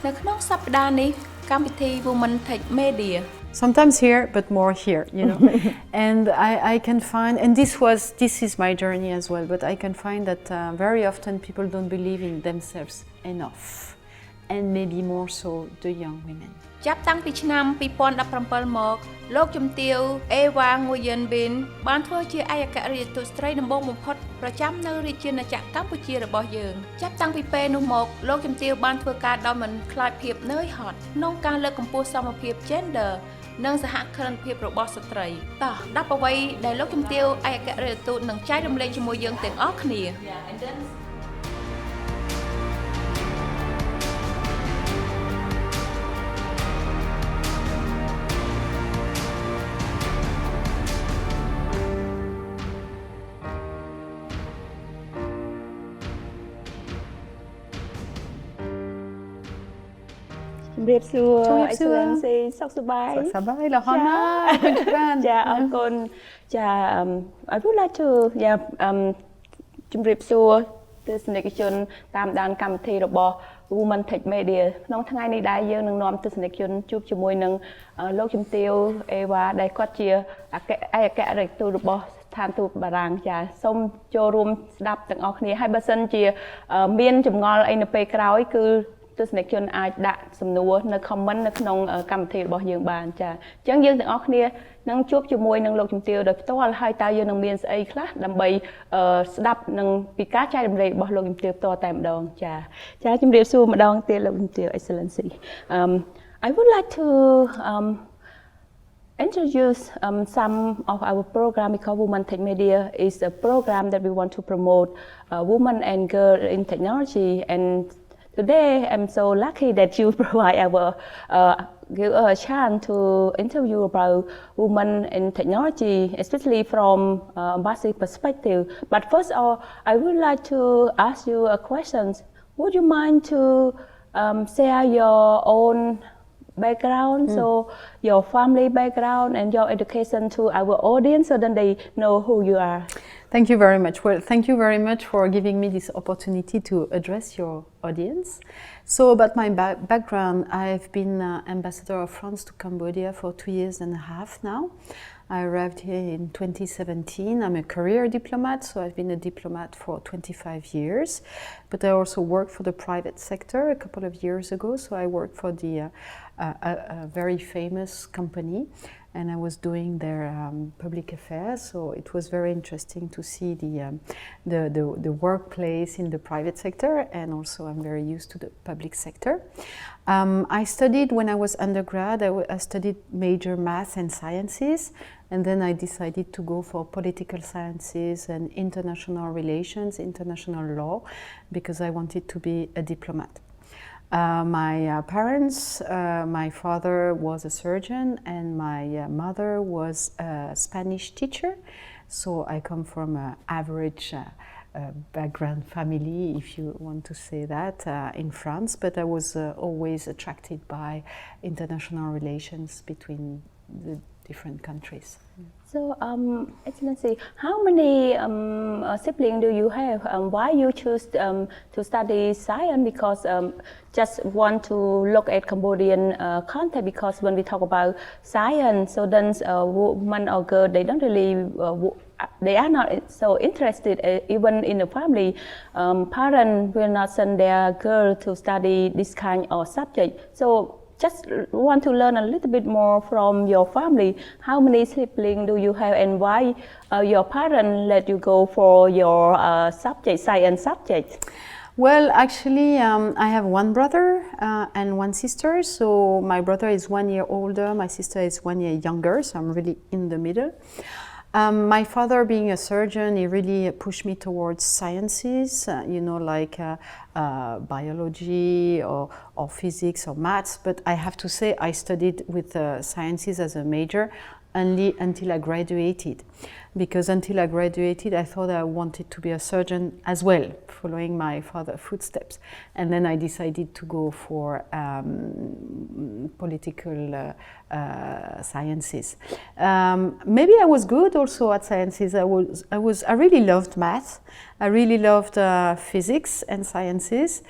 នៅក្នុងសប្តាហ៍នេះកម្មវិធី Women Tech Media sometimes here but more here, you know. And I can find, and this is my journey as well, but I can find that very often people don't believe in themselves enough, and maybe more so the young women. ចាប់តាំងពីឆ្នាំ 2017 មកលោកជំទាវ Nguyen Binh បានធ្វើជាឯកអគ្គរដ្ឋទូតស្រីដំបូងបំផុតប្រចាំនៅរាជាណាចក្រកម្ពុជារបស់យើងចាប់តាំងពីពេលនោះមកលោកជំទាវបានធ្វើការដោយមិនខ្លាចភាពនឿយហត់ក្នុងការលើកកម្ពស់សមភាព gender និងសហគ្រិនភាពរបស់ស្ត្រីតោះ10អ្វីដែលលោកជំទាវឯកអគ្គរដ្ឋទូតនឹងចែករំលែកជាមួយយើងទាំងអស់គ្នា ជំរាបសួរ Excellency សុខសប្បាយ សប្បាយលហណាគុណច្រើន ចាអរគុណចា I would like to ជំរាបសួរទស្សនិកជនតាមដានកម្មវិធីរបស់ Women Tech Media ក្នុងថ្ងៃនេះដែរយើងនឹងនាំទស្សនិកជនជួបជាមួយនឹងលោកជំទាវ Ewa ដែលគាត់ជាឯកអគ្គរដ្ឋទូតរបស់ស្ថានទូតបារាំងចាសូមចូលរួមស្ដាប់ទាំងអស់គ្នាហើយបើសិនជាមានចម្ងល់អីនៅពេលក្រោយគឺទស្សនិកជនអាចដាក់សំណួរនៅ comment នៅក្នុងកម្មវិធីរបស់យើងបានចាអញ្ចឹងយើងទាំងអស់គ្នានឹងជួបជាមួយនឹងលោកជំទាវដោយផ្ទាល់ហើយតើយើងនឹងមានស្អីខ្លះដើម្បីស្ដាប់នឹងពីការចែករំលែករបស់លោកជំទាវផ្ទាល់តែម្ដងចាជំរាបសួរម្ដងទៀតលោកជំទាវ Excellency I would like to introduce some of our program because Women Tech Media is a program that we want to promote women and girls in technology and today, I'm so lucky that you provide give a chance to interview about women in technology, especially from Ambassador perspective. But first of all, I would like to ask you a question. Would you mind to share your own background, so your family background and your education to our audience so that they know who you are? Thank you very much. Well, thank you very much for giving me this opportunity to address your audience. So about my background, I've been ambassador of France to Cambodia for 2.5 years now. I arrived here in 2017. I'm a career diplomat, so I've been a diplomat for 25 years. But I also worked for the private sector a couple of years ago. So I worked for a very famous company, and I was doing their public affairs. So it was very interesting to see the workplace in the private sector, and also I'm very used to the public sector. I studied when I was undergrad. I studied major math and sciences, and then I decided to go for political sciences and international relations, international law, because I wanted to be a diplomat. My parents, my father was a surgeon and my mother was a Spanish teacher. So I come from an average background family, if you want to say that, in France. But I was always attracted by international relations between the different countries. So, Excellency, how many siblings do you have? Why you choose to study science? Because just want to look at Cambodian context. Because when we talk about science, so then women or girl, they don't really, they are not so interested. Even in the family, parents will not send their girl to study this kind of subject. So. Just want to learn a little bit more from your family. How many siblings do you have, and why your parents let you go for your subject, science subject? Well, actually, I have one brother and one sister. So my brother is 1 year older, my sister is 1 year younger. So I'm really in the middle. My father, being a surgeon, he really pushed me towards sciences, you know, like biology or physics or maths. But I have to say I studied with sciences as a major only until I graduated. Because until I graduated, I thought I wanted to be a surgeon as well, following my father's footsteps. And then I decided to go for political sciences. Maybe I was good also at sciences. I really loved math. I really loved physics and sciences.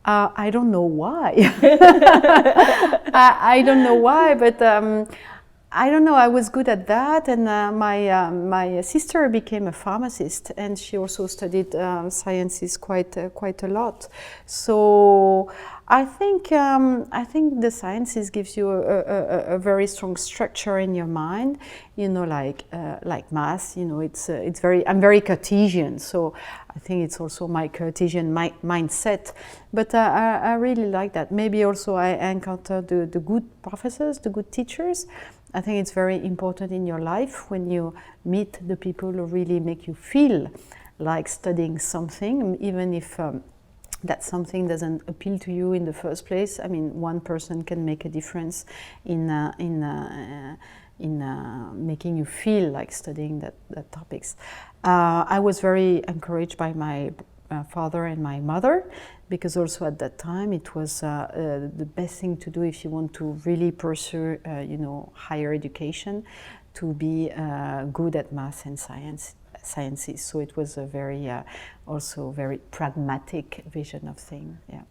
I don't know why. I don't know why, but I don't know. I was good at that, and my sister became a pharmacist, and she also studied sciences quite a lot. So I think the sciences gives you a very strong structure in your mind. You know, like math. You know, it's very. I'm very Cartesian, so I think it's also my Cartesian mindset. But I really like that. Maybe also I encountered the good professors, the good teachers. I think it's very important in your life when you meet the people who really make you feel like studying something, even if that something doesn't appeal to you in the first place. I mean, one person can make a difference in making you feel like studying that topics. I was very encouraged by my father and my mother, because also at that time it was the best thing to do if you want to really pursue, higher education, to be good at math and sciences. So it was a very, also very pragmatic vision of things. Yeah.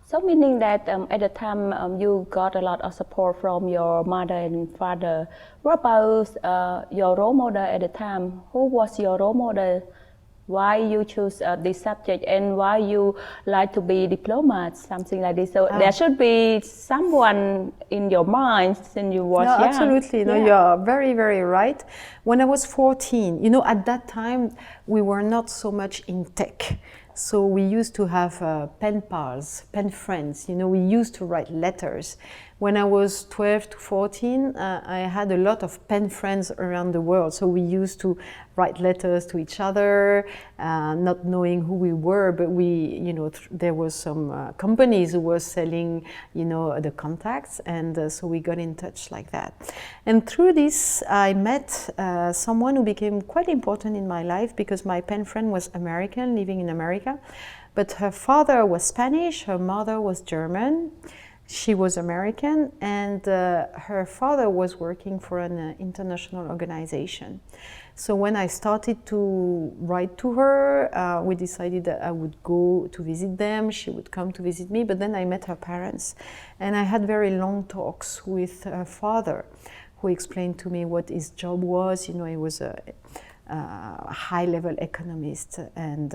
So meaning that at the time you got a lot of support from your mother and father. What about your role model at the time? Who was your role model? Why you choose this subject, and why you like to be diplomat, something like this? So there should be someone in your mind since you was young. Absolutely. No, you're very, very right. When I was 14, at that time we were not so much in tech. So we used to have pen pals, pen friends. We used to write letters. When I was 12 to 14, I had a lot of pen friends around the world. So we used to write letters to each other, not knowing who we were, but there was some companies who were selling, the contacts, and so we got in touch like that. And through this, I met someone who became quite important in my life, because my pen friend was American, living in America, but her father was Spanish, her mother was German. She was American, and her father was working for an international organization. So when I started to write to her, we decided that I would go to visit them, she would come to visit me, but then I met her parents. And I had very long talks with her father, who explained to me what his job was. He was a high-level economist, and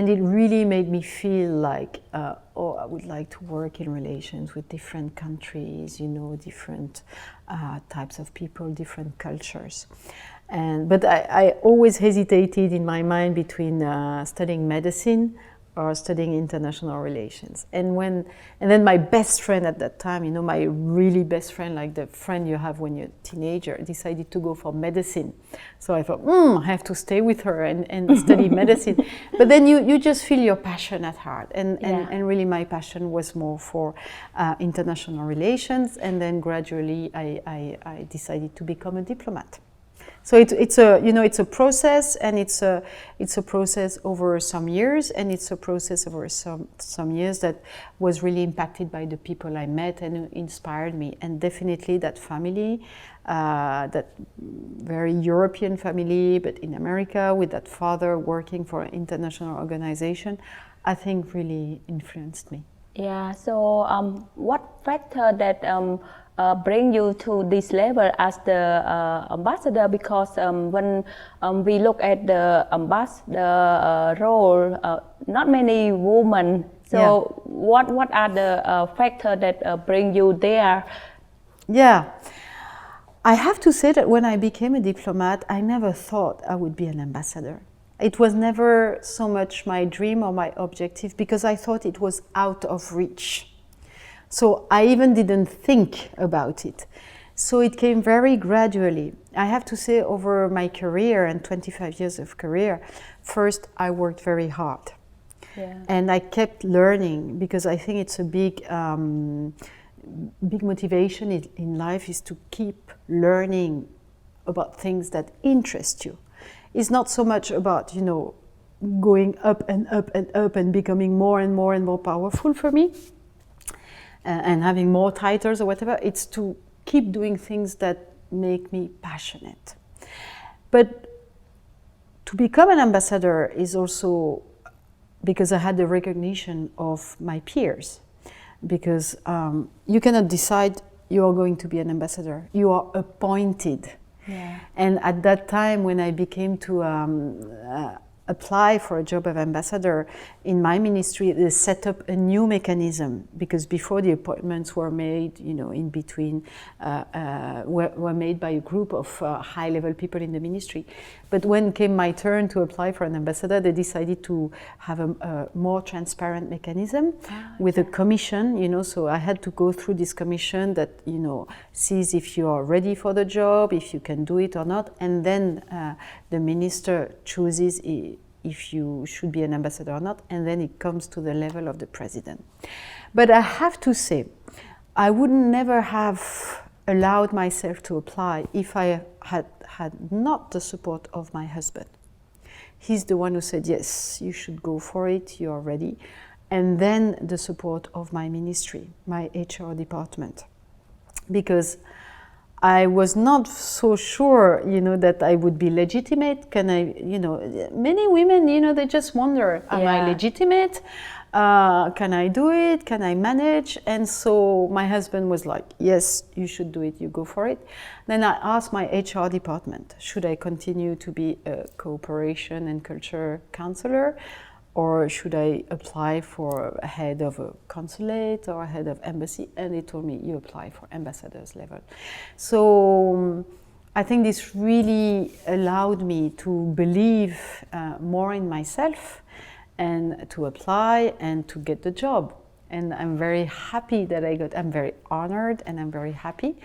it really made me feel like, I would like to work in relations with different countries, different types of people, different cultures. But I always hesitated in my mind between studying medicine or studying international relations. And then my best friend at that time, my really best friend, like the friend you have when you're a teenager, decided to go for medicine. So I thought, I have to stay with her and study medicine. But then you just feel your passion at heart. And really my passion was more for international relations. And then gradually I decided to become a diplomat. So it's a process, and it's a process over some years, and it's a process over some years that was really impacted by the people I met and who inspired me. And definitely that family, that very European family, but in America, with that father working for an international organization, I think really influenced me. Yeah. So what factor that bring you to this level as the ambassador? Because when we look at the ambassador role, not many women. So what are the factors that bring you there? Yeah, I have to say that when I became a diplomat, I never thought I would be an ambassador. It was never so much my dream or my objective, because I thought it was out of reach. So I even didn't think about it. So it came very gradually. I have to say, over my career and 25 years of career, first I worked very hard. Yeah. And I kept learning, because I think it's a big motivation in life is to keep learning about things that interest you. It's not so much about, going up and up and up and becoming more and more and more powerful for me. And having more titles or whatever. It's to keep doing things that make me passionate. But to become an ambassador is also because I had the recognition of my peers. Because you cannot decide you are going to be an ambassador. You are appointed. Yeah. And at that time, when I became to apply for a job of ambassador in my ministry, they set up a new mechanism, because before the appointments were made, in between, were made by a group of high-level people in the ministry. But when came my turn to apply for an ambassador, they decided to have a more transparent mechanism with a commission, so I had to go through this commission that, sees if you are ready for the job, if you can do it or not, and then the minister chooses if you should be an ambassador or not, and then it comes to the level of the president. But I have to say, I would never have allowed myself to apply if I had not the support of my husband. He's the one who said, yes, you should go for it, you are ready. And then the support of my ministry, my HR department. Because I was not so sure, that I would be legitimate. Can I, many women, they just wonder, am I legitimate? Can I do it? Can I manage? And so my husband was like, yes, you should do it, you go for it. Then I asked my HR department, should I continue to be a cooperation and culture counselor? Or should I apply for a head of a consulate or a head of embassy? And they told me, you apply for ambassador's level. So I think this really allowed me to believe more in myself and to apply and to get the job. And I'm very happy that I'm very honored and I'm very happy.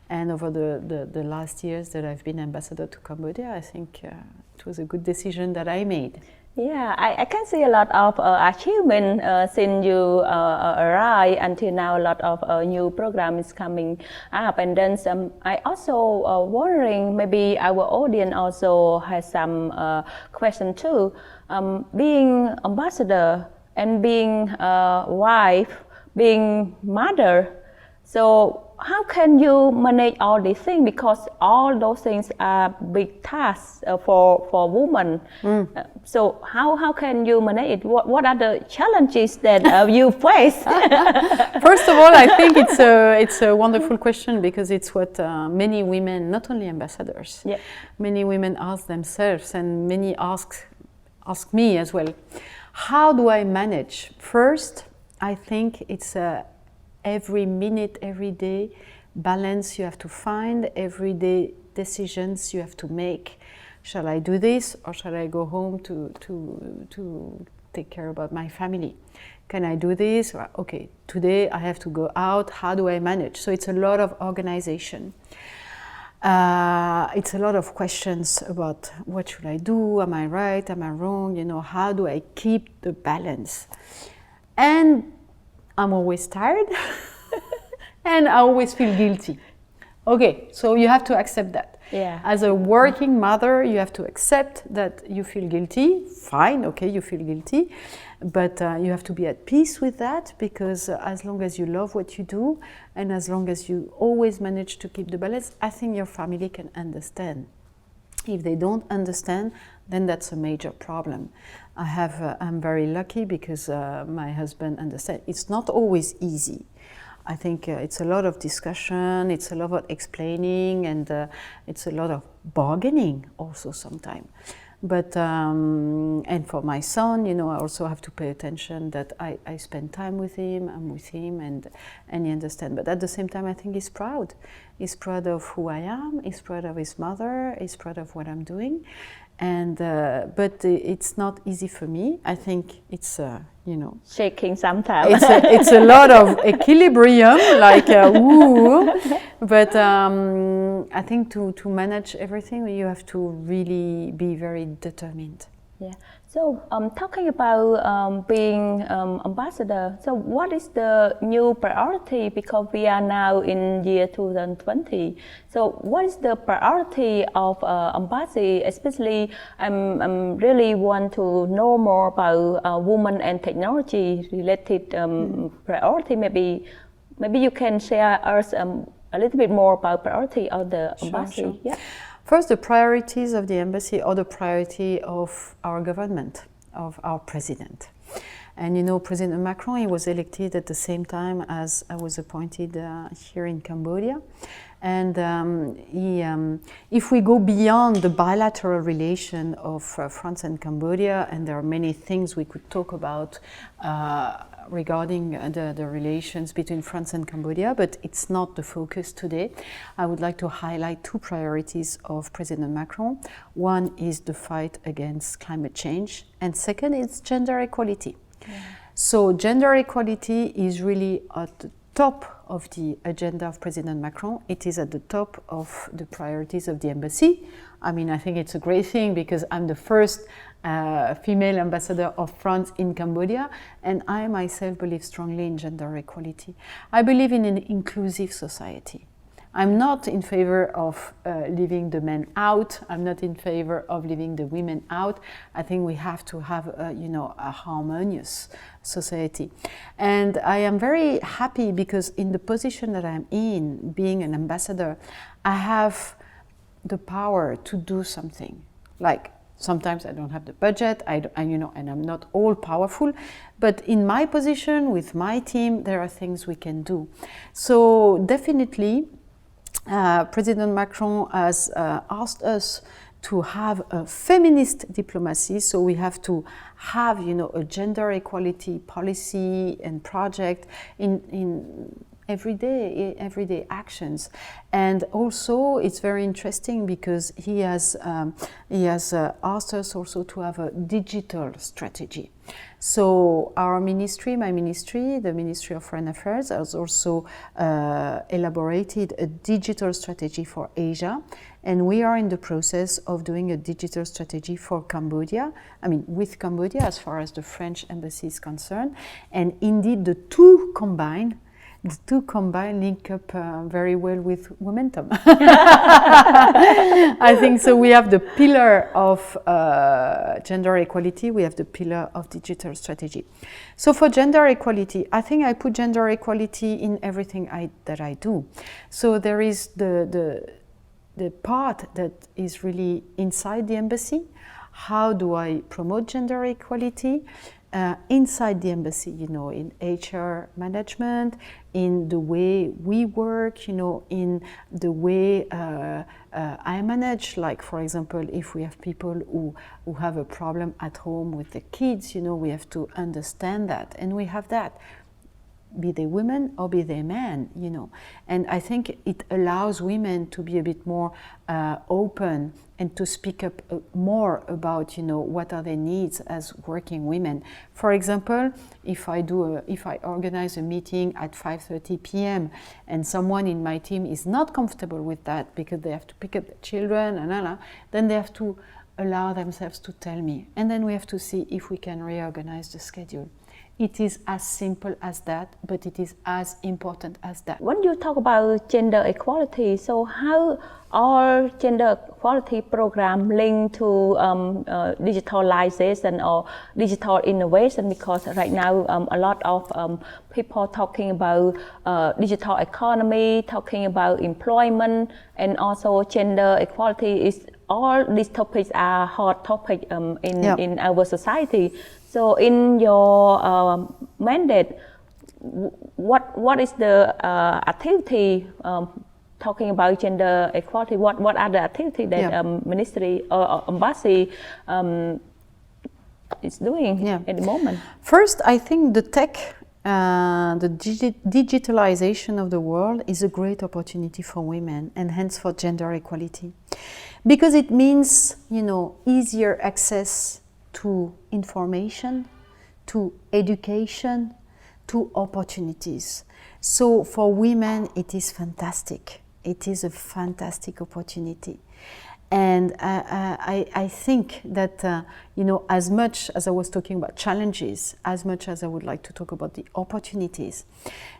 And over the last years that I've been ambassador to Cambodia, I think it was a good decision that I made. Yeah, I can see a lot of achievement since you arrived until now. A lot of new program is coming up, and then I also wondering, maybe our audience also has some question too. Being ambassador and being wife, being mother, so how can you manage all these things? Because all those things are big tasks for women. So how can you manage it? What are the challenges that you face? First of all, I think it's a wonderful question, because it's what many women, not only ambassadors, many women ask themselves, and many ask me as well. How do I manage? First, I think it's every minute, every day balance you have to find, everyday decisions you have to make. Shall I do this, or shall I go home to take care about my family? Can I do this? Okay, today I have to go out. How do I manage? So it's a lot of organization. It's a lot of questions about what should I do? Am I right? Am I wrong? How do I keep the balance? And I'm always tired and I always feel guilty. Okay, so you have to accept that. Yeah. As a working mother, you have to accept that you feel guilty. Fine, okay, you feel guilty, but you have to be at peace with that, because as long as you love what you do and as long as you always manage to keep the balance, I think your family can understand. If they don't understand, then that's a major problem. I'm very lucky because my husband understands. It's not always easy. I think it's a lot of discussion, it's a lot of explaining, and it's a lot of bargaining also sometimes. But, and for my son, I also have to pay attention that I spend time with him, I'm with him, and he understands. But at the same time, I think he's proud. He's proud of who I am, he's proud of his mother, he's proud of what I'm doing. And but it's not easy for me. I think it's shaking sometimes. It's a lot of equilibrium, like ooh. But I think to manage everything, you have to really be very determined. Yeah. So talking about being ambassador, so what is the new priority? Because we are now in year 2020. So what is the priority of embassy? Especially, I'm really want to know more about women and technology related priority. Maybe you can share us a little bit more about priority of the embassy. Sure. Yeah. First, the priorities of the embassy are the priority of our government, of our president. And you know, President Macron, he was elected at the same time as I was appointed here in Cambodia. And if we go beyond the bilateral relation of France and Cambodia, and there are many things we could talk about regarding the relations between France and Cambodia, but it's not the focus today. I would like to highlight two priorities of President Macron. One is the fight against climate change, and second is gender equality. Yeah. So gender equality is really at the top of the agenda of President Macron. It is at the top of the priorities of the embassy. I mean, I think it's a great thing because I'm the first female ambassador of France in Cambodia, and I myself believe strongly in gender equality. I believe in an inclusive society. I'm not in favor of leaving the men out. I'm not in favor of leaving the women out. I think we have to have a harmonious society. And I am very happy because in the position that I'm in, being an ambassador, I have the power to do something. Like, sometimes I don't have the budget, and I'm not all powerful, but in my position with my team, there are things we can do. So definitely, President Macron has asked us to have a feminist diplomacy, so we have to have, a gender equality policy and project in everyday actions. And also it's very interesting because he has asked us also to have a digital strategy. So our ministry, my ministry, the Ministry of Foreign Affairs, has also elaborated a digital strategy for Asia, and we are in the process of doing a digital strategy for Cambodia, with Cambodia as far as the French embassy is concerned. And indeed the two combined link up very well with momentum. I think so. We have the pillar of gender equality, we have the pillar of digital strategy. So for gender equality, I think I put gender equality in everything that I do. So there is the part that is really inside the embassy. How do I promote gender equality? Inside the embassy, in HR management, in the way we work, in the way I manage. Like, for example, if we have people who have a problem at home with the kids, we have to understand that, and we have that. Be they women or be they men, And I think it allows women to be a bit more open and to speak up more about, what are their needs as working women. For example, if I organize a meeting at 5:30 p.m. and someone in my team is not comfortable with that because they have to pick up the children, then they have to allow themselves to tell me. And then we have to see if we can reorganize the schedule. It is as simple as that, but it is as important as that. When you talk about gender equality, so how are gender equality program linked to digitalization or digital innovation? Because right now a lot of people talking about digital economy, talking about employment, and also gender equality is all these topics are hot topics in our society. So in your mandate, what is the activity talking about gender equality? What are the activities that ministry or embassy is doing at the moment? First, I think the tech, the digitalization of the world is a great opportunity for women and hence for gender equality, because it means, easier access to information, to education, to opportunities. So for women, it is fantastic. It is a fantastic opportunity. And I think that, as much as I was talking about challenges, as much as I would like to talk about the opportunities.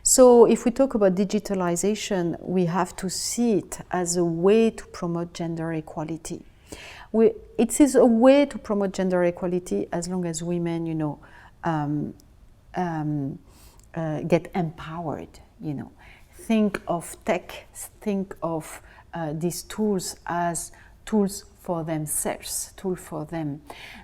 So if we talk about digitalization, we have to see it as a way to promote gender equality. It is a way to promote gender equality as long as women, get empowered, Think of tech, think of these tools as tools for themselves, tool for them.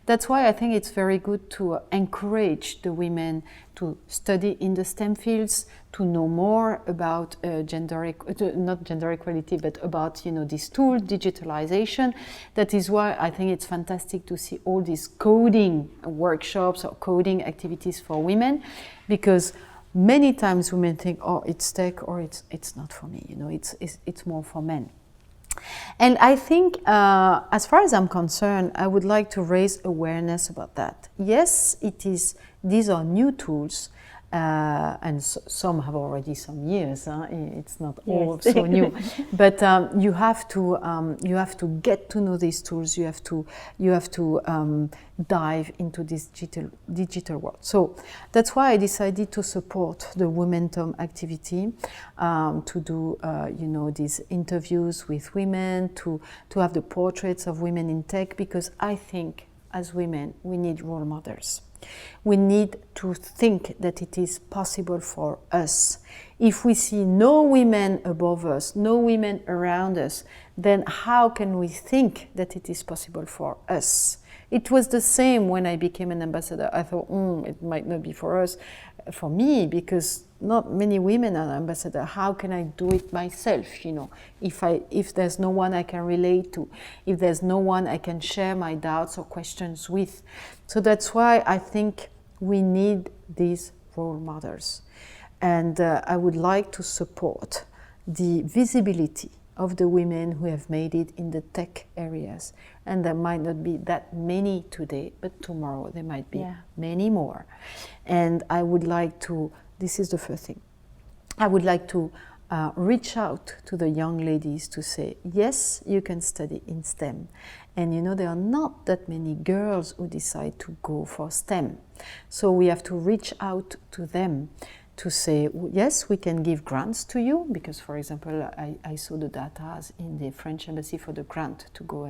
That's why I think it's very good to encourage the women to study in the STEM fields, to know more about not gender equality, but about this tool, digitalization. That is why I think it's fantastic to see all these coding workshops or coding activities for women, because many times women think, oh, it's tech, or it's not for me. It's more for men. And I think, as far as I'm concerned, I would like to raise awareness about that. Yes, these are new tools, and some have already some years. It's not all so new, but you have to get to know these tools. You have to dive into this digital world. So that's why I decided to support the Womentum activity, to do these interviews with women, to have the portraits of women in tech, because I think as women we need role models. We need to think that it is possible for us. If we see no women above us, no women around us, then how can we think that it is possible for us? It was the same when I became an ambassador. I thought, it might not be for me, because not many women are ambassador. How can I do it myself? If there's no one I can relate to, if there's no one I can share my doubts or questions with. So that's why I think we need these role models. And I would like to support the visibility of the women who have made it in the tech areas. And there might not be that many today, but tomorrow there might be many more. And I would like to, this is the first thing, I would like to reach out to the young ladies to say, yes, you can study in STEM. And there are not that many girls who decide to go for STEM. So we have to reach out to them to say, yes, we can give grants to you, because, for example, I saw the data in the French embassy for the grant to go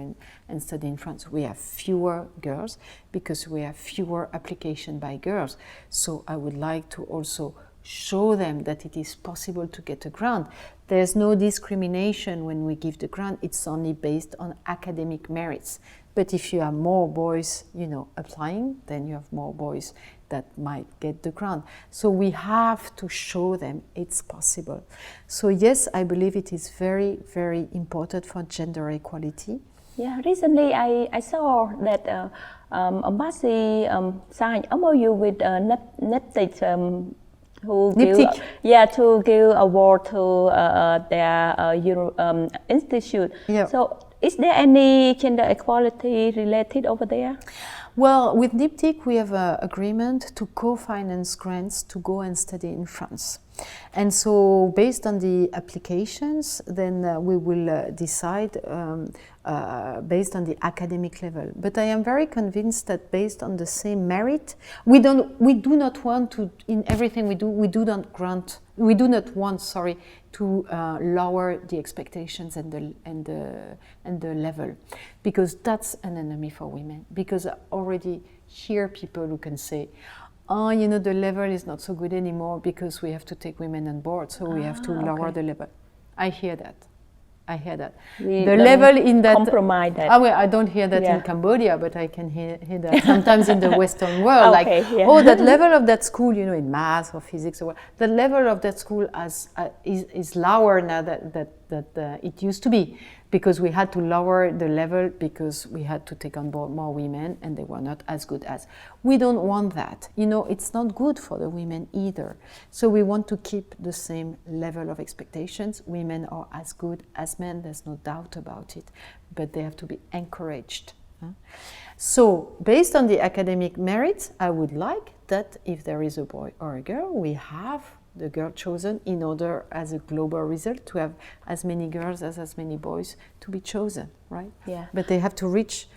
and study in France. We have fewer girls because we have fewer applications by girls. So I would like to also show them that it is possible to get a grant. There's no discrimination when we give the grant. It's only based on academic merits. But if you have more boys, applying, then you have more boys that might get the grant. So we have to show them it's possible. So yes, I believe it is very, very important for gender equality. Yeah, recently I saw that embassy signed MOU with NEPTIC, who to give award to their institute. Yeah. So is there any gender equality related over there? Well, with NIPTIC we have an agreement to co-finance grants to go and study in France. And so based on the applications, then we will decide based on the academic level. But I am very convinced that based on the same merit, we do not want to, in everything we do, we do not want to lower the expectations and the level, because that's an enemy for women. Because I already hear people who can say, the level is not so good anymore because we have to take women on board, so we have to lower the level. I hear that. The level in that compromise that. I don't hear that in Cambodia, but I can hear that sometimes in the Western world. That level of that school, in math or physics or what, the level of that school is lower now that it used to be, because we had to lower the level because we had to take on board more women and they were not as good as. We don't want that. It's not good for the women either. So we want to keep the same level of expectations. Women are as good as men, there's no doubt about it, but they have to be encouraged. So based on the academic merits, I would like that if there is a boy or a girl, we have the girl chosen in order, as a global result, to have as many girls as many boys to be chosen, right? Yeah. But they have to reach,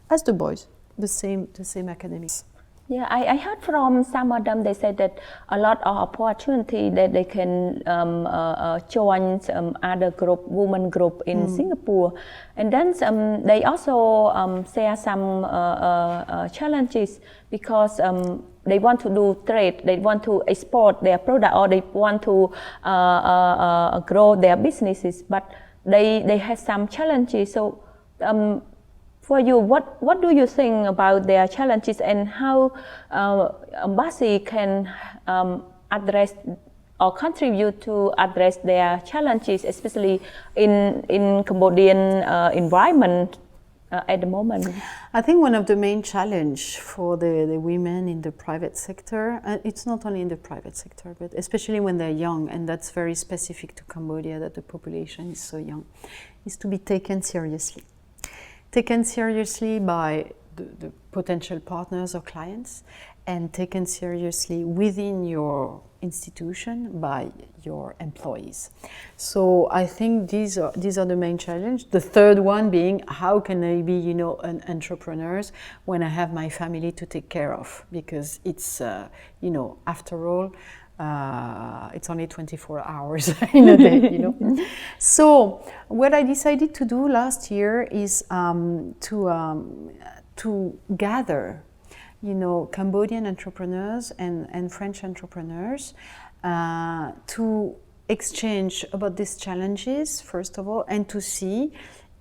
as the boys, the same academics. Yeah, I heard from some of them. They said that a lot of opportunity that they can join other group, women group in Singapore, and then they also share some challenges because they want to do trade, they want to export their product, or they want to grow their businesses, but they have some challenges. So for you, what do you think about their challenges and how embassy can address or contribute to address their challenges, especially in Cambodian environment at the moment? I think one of the main challenge for the women in the private sector, it's not only in the private sector, but especially when they're young, and that's very specific to Cambodia, that the population is so young, is to be taken seriously. Taken seriously by the potential partners or clients, and taken seriously within your institution by your employees. So I think these are the main challenge. The third one being, how can I be, an entrepreneur when I have my family to take care of? Because it's, after all, it's only 24 hours in a day, So what I decided to do last year is to gather Cambodian entrepreneurs and French entrepreneurs to exchange about these challenges, first of all, and to see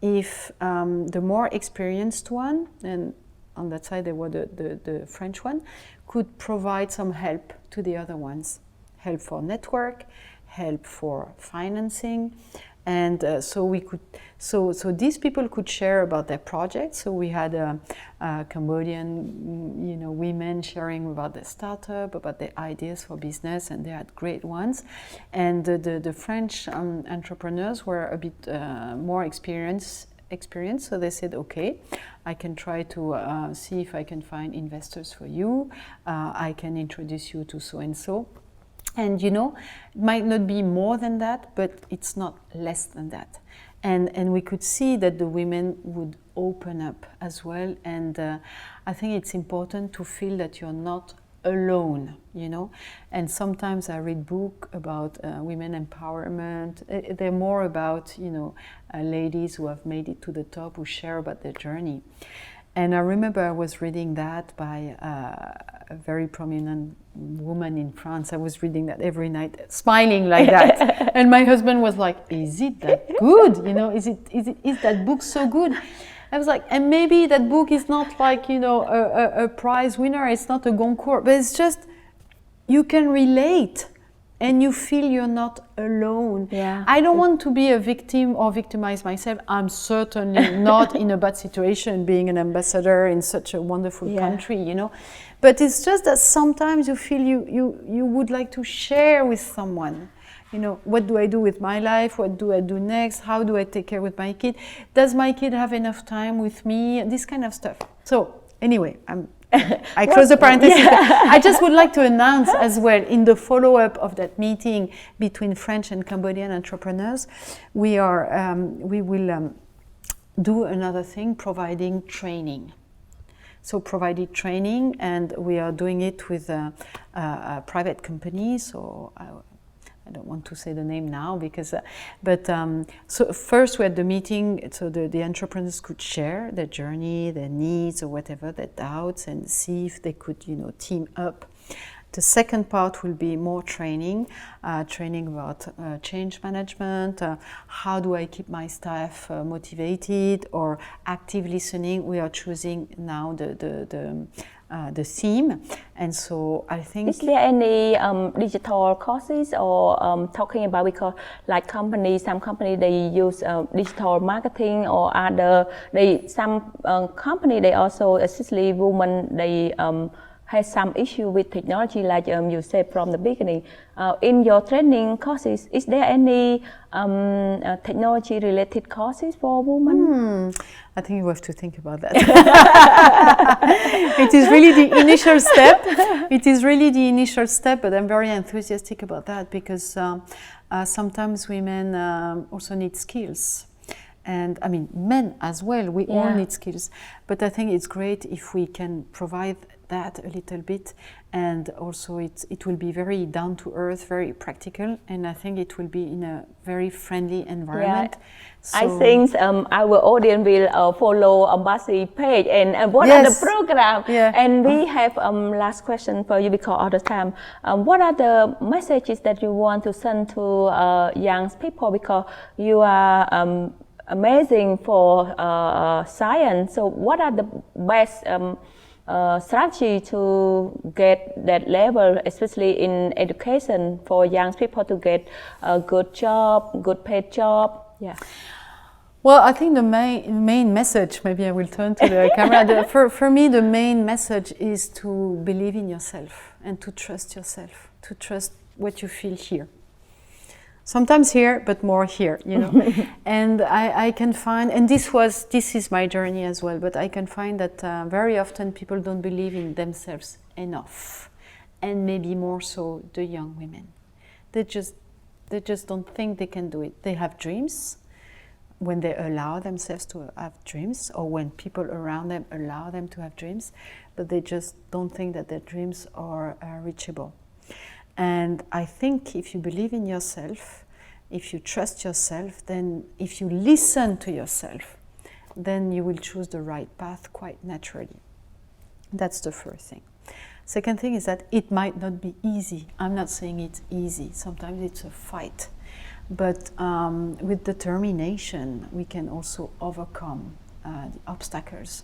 if the more experienced one, and on that side there were the French one, could provide some help to the other ones. Help for network, help for financing. And so these people could share about their projects. So we had Cambodian, women sharing about their startup, about their ideas for business, and they had great ones. And the French entrepreneurs were a bit more experienced. So they said, okay, I can try to see if I can find investors for you. I can introduce you to so and so. And it might not be more than that, but it's not less than that. And we could see that the women would open up as well. And I think it's important to feel that you're not alone, And sometimes I read books about women empowerment. They're more about, ladies who have made it to the top, who share about their journey. And I remember I was reading that by a very prominent woman in France. I was reading that every night, smiling like that. And my husband was like, "Is it that good? Is that book so good?" I was like, and maybe that book is not like a prize winner. It's not a Goncourt, but it's just you can relate. And you feel you're not alone. Yeah. I don't want to be a victim or victimize myself. I'm certainly not in a bad situation being an ambassador in such a wonderful country, But it's just that sometimes you feel you would like to share with someone. What do I do with my life? What do I do next? How do I take care with my kid? Does my kid have enough time with me? This kind of stuff. So anyway, I close the parenthesis. Yeah. I just would like to announce as well, in the follow-up of that meeting between French and Cambodian entrepreneurs, we will do another thing, providing training. So provided training, and we are doing it with a private company. So I don't want to say the name now so first we had the meeting, so the entrepreneurs could share their journey, their needs, or whatever, their doubts, and see if they could, team up. The second part will be more training about change management, how do I keep my staff motivated, or active listening. We are choosing now the theme, and so I think. Is there any digital courses or talking about, because like some companies they use digital marketing, or some company they also, especially women, they has some issue with technology, like you said from the beginning. In your training courses, is there any technology-related courses for women? I think you have to think about that. It is really the initial step. But I'm very enthusiastic about that, because sometimes women also need skills. And I mean, men as well, we all need skills. But I think it's great if we can provide that a little bit, and also it will be very down to earth, very practical, and I think it will be in a very friendly environment. So I think our audience will follow Embassy page and what are the program. And we have last question for you, because all the time, what are the messages that you want to send to young people, because you are amazing for science. So what are the best strategy to get that level, especially in education for young people to get a good job, good paid job? Yeah. Well, I think the main message, maybe I will turn to the camera. For me, the main message is to believe in yourself and to trust yourself, to trust what you feel here. Sometimes here, but more here, you know. And I can find, and this is my journey as well, but I can find that very often people don't believe in themselves enough, and maybe more so the young women. They just don't think they can do it. They have dreams when they allow themselves to have dreams, or when people around them allow them to have dreams, but they just don't think that their dreams are reachable. And I think if you believe in yourself, if you trust yourself, then if you listen to yourself, then you will choose the right path quite naturally. That's the first thing. Second thing is that it might not be easy. I'm not saying it's easy. Sometimes it's a fight. But with determination, we can also overcome the obstacles.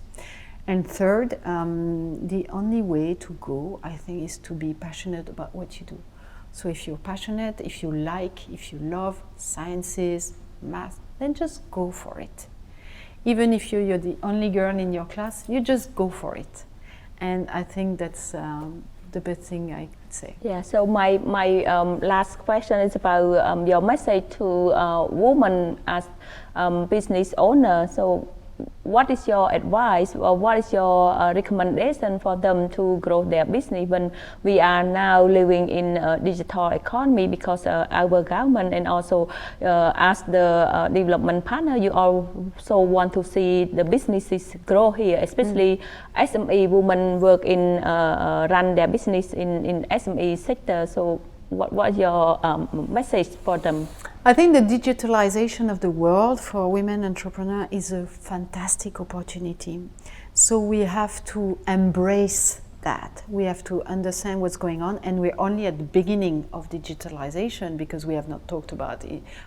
And third, the only way to go, I think, is to be passionate about what you do. So if you're passionate, if you like, if you love sciences, math, then just go for it. Even if you're the only girl in your class, you just go for it. And I think that's the best thing I could say. Yeah, so my last question is about your message to women as business owner. So what is your advice, or what is your recommendation for them to grow their business when we are now living in a digital economy? Because our government and also as the development partner, you also want to see the businesses grow here, especially SME women work in run their business in SME sector. So what is your message for them? I think the digitalization of the world for women entrepreneurs is a fantastic opportunity. So we have to embrace that. We have to understand what's going on, and we're only at the beginning of digitalization because we have not talked about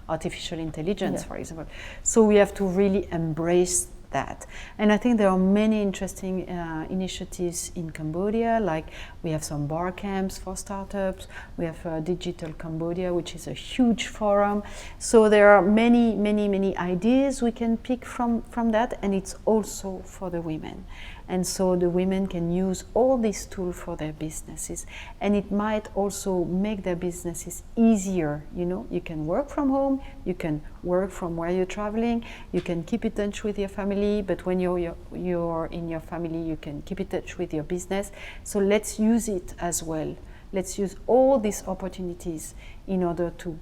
artificial intelligence, for example. So we have to really embrace that. And I think there are many interesting initiatives in Cambodia, like we have some bar camps for startups, we have Digital Cambodia, which is a huge forum. So there are many ideas we can pick from that, and it's also for the women. And so the women can use all these tools for their businesses, and it might also make their businesses easier. You know, you can work from home, you can work from where you're traveling, you can keep in touch with your family, but when you're in your family, you can keep in touch with your business. So let's use it as well. Let's use all these opportunities in order to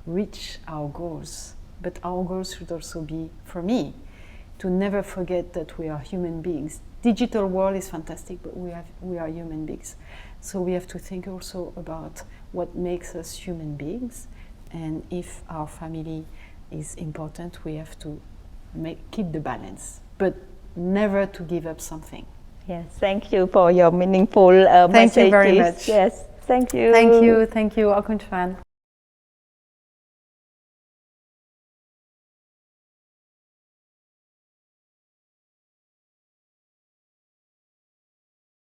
reach our goals. But our goals should also be, for me, to never forget that we are human beings. Digital world is fantastic, but we are human beings. So we have to think also about what makes us human beings, and if our family is important, we have to keep the balance, but never to give up something. Yes, thank you for your meaningful messages. Thank you very much. Yes, thank you. Thank you, Akuntran.